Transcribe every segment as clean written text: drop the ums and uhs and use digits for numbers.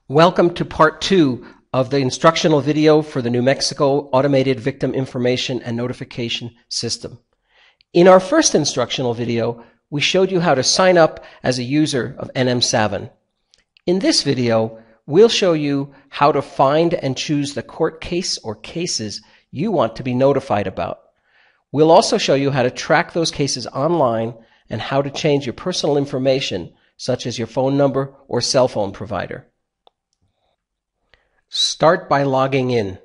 Welcome to part 2 of the instructional video for the New Mexico Automated Victim Information and Notification System. In our first instructional video, we showed you how to sign up as a user of NMSAVIN. In this video, we'll show you how to find and choose the court case or cases you want to be notified about. We'll also show you how to track those cases online and how to change your personal information, such as your phone number or cell phone provider. Start by logging in.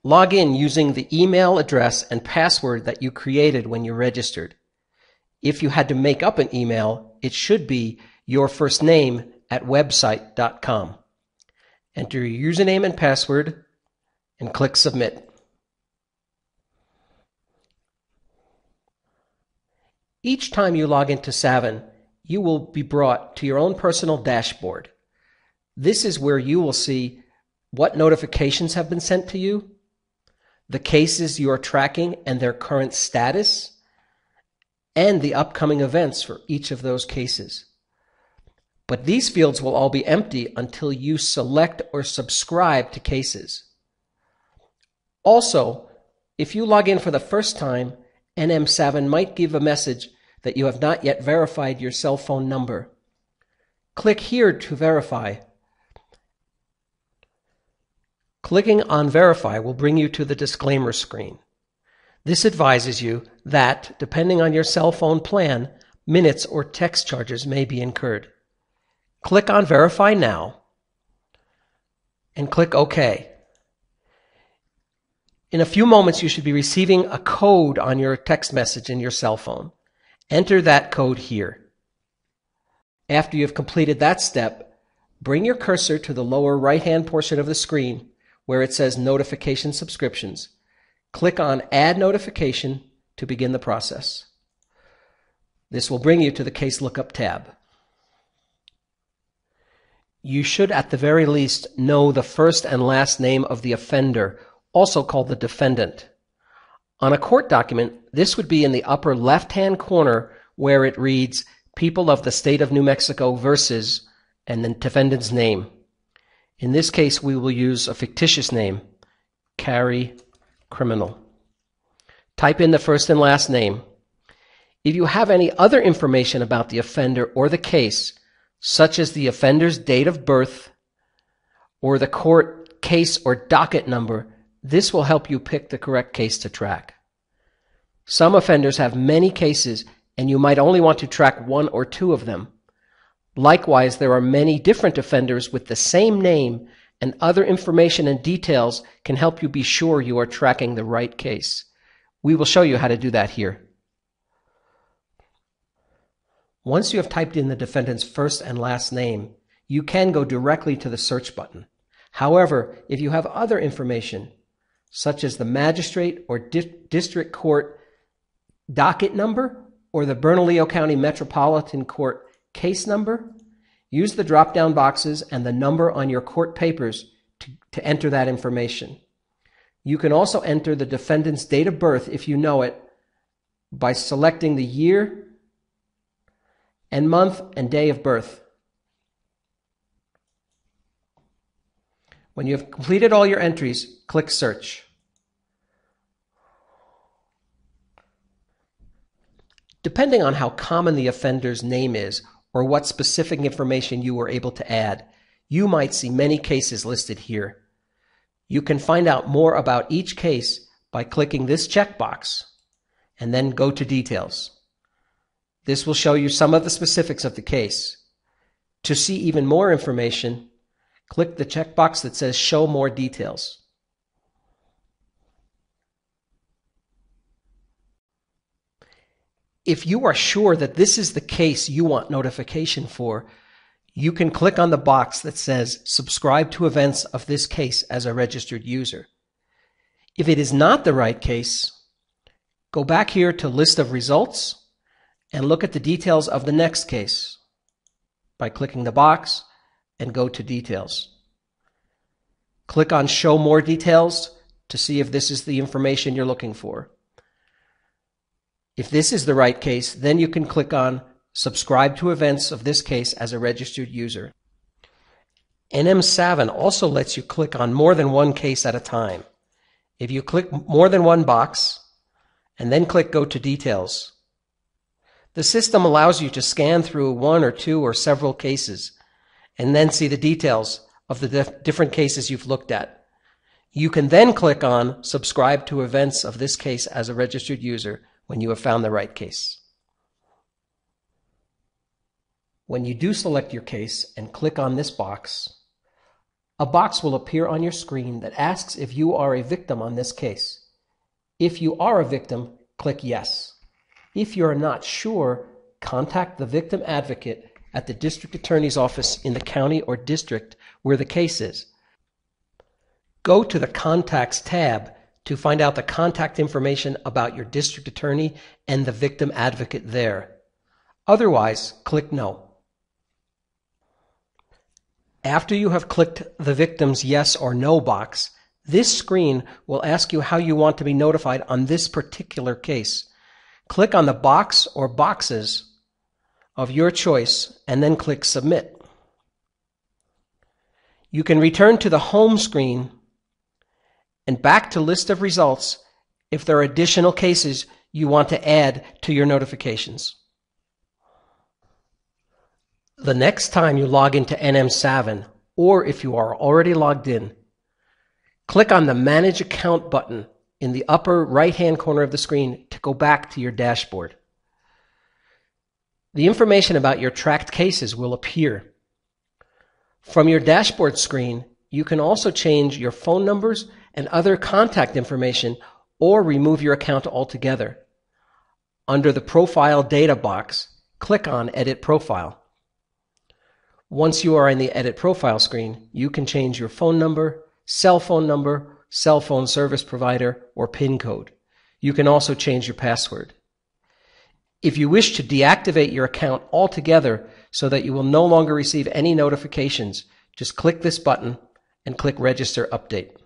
Log in using the email address and password that you created when you registered. If you had to make up an email, it should be your first name @website.com. Enter your username and password and click Submit. Each time you log into Savin, you will be brought to your own personal dashboard. This is where you will see what notifications have been sent to you, the cases you are tracking and their current status, and the upcoming events for each of those cases. But these fields will all be empty until you select or subscribe to cases. Also, if you log in for the first time, NMSAVIN might give a message that you have not yet verified your cell phone number. Click here to verify. Clicking on Verify will bring you to the disclaimer screen. This advises you that, depending on your cell phone plan, minutes or text charges may be incurred. Click on Verify Now and click OK. In a few moments, you should be receiving a code on your text message in your cell phone. Enter that code here. After you have completed that step, bring your cursor to the lower right-hand portion of the screen where it says Notification Subscriptions. Click on Add Notification to begin the process. This will bring you to the Case Lookup tab. You should at the very least know the first and last name of the offender, also called the defendant. On a court document, this would be in the upper left-hand corner where it reads People of the State of New Mexico versus, and the defendant's name. In this case, we will use a fictitious name, Carrie Criminal. Type in the first and last name. If you have any other information about the offender or the case, such as the offender's date of birth or the court case or docket number, this will help you pick the correct case to track. Some offenders have many cases, and you might only want to track one or two of them. Likewise, there are many different offenders with the same name, and other information and details can help you be sure you are tracking the right case. We will show you how to do that here. Once you have typed in the defendant's first and last name, you can go directly to the search button. However, if you have other information, such as the magistrate or district court docket number or the Bernalillo County Metropolitan Court case number, use the drop-down boxes and the number on your court papers to enter that information. You can also enter the defendant's date of birth if you know it by selecting the year and month and day of birth. When you have completed all your entries, click Search. Depending on how common the offender's name is or what specific information you were able to add, you might see many cases listed here. You can find out more about each case by clicking this checkbox and then go to Details. This will show you some of the specifics of the case. To see even more information, click the checkbox that says Show More Details. If you are sure that this is the case you want notification for, you can click on the box that says Subscribe to events of this case as a registered user. If it is not the right case, go back here to List of Results and look at the details of the next case by clicking the box and go to Details. Click on Show More Details to see if this is the information you're looking for. If this is the right case, then you can click on Subscribe to events of this case as a registered user. NMSAVIN also lets you click on more than one case at a time. If you click more than one box and then click Go to Details, the system allows you to scan through one or two or several cases and then see the details of the different cases you've looked at. You can then click on Subscribe to Events of this case as a registered user when you have found the right case. When you do select your case and click on this box, a box will appear on your screen that asks if you are a victim on this case. If you are a victim, click Yes. If you are not sure, contact the victim advocate at the district attorney's office in the county or district where the case is. Go to the Contacts tab to find out the contact information about your district attorney and the victim advocate there. Otherwise, click No. After you have clicked the victim's Yes or No box, this screen will ask you how you want to be notified on this particular case. Click on the box or boxes of your choice and then click Submit. You can return to the home screen and back to List of Results if there are additional cases you want to add to your notifications. The next time you log into NMSAVIN, or if you are already logged in, click on the Manage Account button in the upper right-hand corner of the screen to go back to your dashboard. The information about your tracked cases will appear. From your dashboard screen, you can also change your phone numbers and other contact information or remove your account altogether. Under the Profile Data box, click on Edit Profile. Once you are in the Edit Profile screen, you can change your phone number, cell phone service provider, or PIN code. You can also change your password. If you wish to deactivate your account altogether so that you will no longer receive any notifications, just click this button and click Register Update.